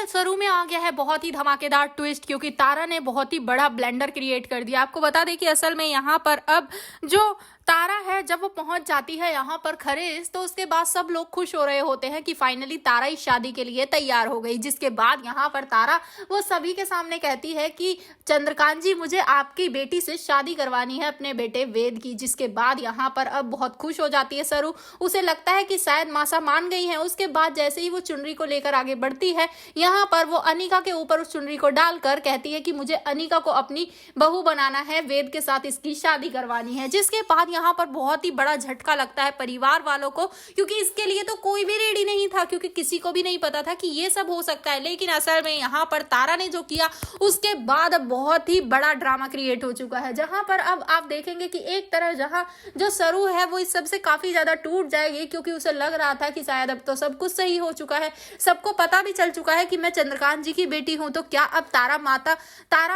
सरू में आ गया है बहुत ही धमाकेदार ट्विस्ट, क्योंकि तारा ने बहुत ही बड़ा ब्लेंडर क्रिएट कर दिया। आपको बता दें कि असल में यहाँ पर अब जो तारा है जब वो पहुंच जाती है यहाँ पर खरेज, तो उसके बाद सब लोग खुश हो रहे होते हैं कि फाइनली तारा इस शादी के लिए तैयार हो गई। जिसके बाद यहाँ पर तारा वो सभी के सामने कहती है कि चंद्रकांत जी, मुझे आपकी बेटी से शादी करवानी है, अपने बेटे वेद की। जिसके बाद यहाँ पर अब बहुत खुश हो जाती है सरू। उसे लगता है कि शायद मासा मान गई है। उसके बाद जैसे ही वो चुनरी को लेकर आगे बढ़ती है, यहाँ पर वो अनिका के ऊपर उस चुनरी को डालकर कहती है कि मुझे अनिका को अपनी बहू बनाना है, वेद के साथ इसकी शादी करवानी है। जिसके बाद यहाँ पर बहुत ही बड़ा झटका लगता है परिवार वालों को, क्योंकि इसके लिए तो कोई भी रेडी नहीं था, क्योंकि किसी को भी नहीं पता था कि ये सब हो सकता है। लेकिन असल में यहाँ पर तारा ने जो किया, उसके बाद बहुत ही बड़ा ड्रामा क्रिएट हो चुका है। जहां पर अब आप देखेंगे कि एक तरह जहां जो सरू है वो इस सबसे काफी ज्यादा टूट जाएगी, क्योंकि उसे लग रहा था कि शायद अब तो सब कुछ सही हो चुका है, सबको पता भी चल चुका है कि मैं चंद्रकांत जी की बेटी हूं, तो क्या अब तारा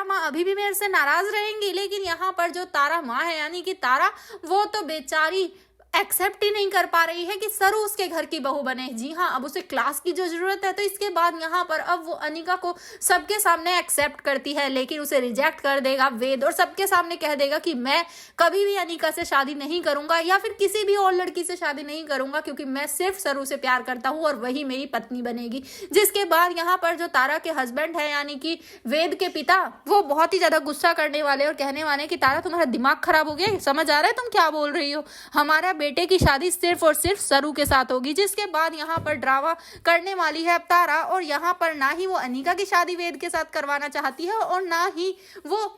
माँ अभी भी मेरे से नाराज रहेंगी। लेकिन यहाँ पर जो तारा माँ है, यानी कि तारा, वो तो बेचारी एक्सेप्ट ही नहीं कर पा रही है कि सरू उसके घर की बहू बने। जी हाँ, अब उसे क्लास की जो जरूरत है। तो इसके बाद यहाँ पर अब वो अनिका को सबके सामने एक्सेप्ट करती है, लेकिन उसे रिजेक्ट कर देगा वेद, और सबके सामने कह देगा कि मैं कभी भी अनिका से शादी नहीं करूंगा, या फिर किसी भी और लड़की से शादी नहीं करूंगा, क्योंकि मैं सिर्फ सरू से प्यार करता हूँ और वही मेरी पत्नी बनेगी। जिसके बाद यहाँ पर जो तारा के हस्बैंड है, यानी कि वेद के पिता, वो बहुत ही ज्यादा गुस्सा करने वाले और कहने वाले कि तारा, तुम्हारा दिमाग खराब हो गया, समझ आ रहा है तुम क्या बोल रही हो, हमारा बेटे की शादी सिर्फ और सिर्फ सरू के साथ होगी। जिसके बाद यहाँ पर ड्रामा करने वाली है अब तारा, और यहाँ पर ना ही वो अनिका की शादी वेद के साथ करवाना चाहती है, और ना ही वो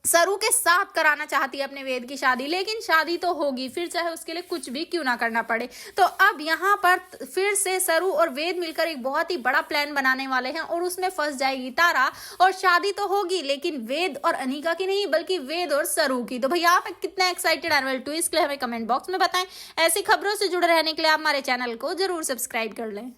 सरू के साथ कराना चाहती है अपने वेद की शादी। लेकिन शादी तो होगी, फिर चाहे उसके लिए कुछ भी क्यों ना करना पड़े। तो अब यहाँ पर फिर से सरू और वेद मिलकर एक बहुत ही बड़ा प्लान बनाने वाले हैं, और उसमें फंस जाएगी तारा, और शादी तो होगी लेकिन वेद और अनिका की नहीं, बल्कि वेद और सरू की। तो भैया आप कितना एक्साइटेड एनुअल ट्विस्ट के लिए हमें कमेंट बॉक्स में बताएं। ऐसी खबरों से जुड़े रहने के लिए आप हमारे चैनल को जरूर सब्सक्राइब कर लें।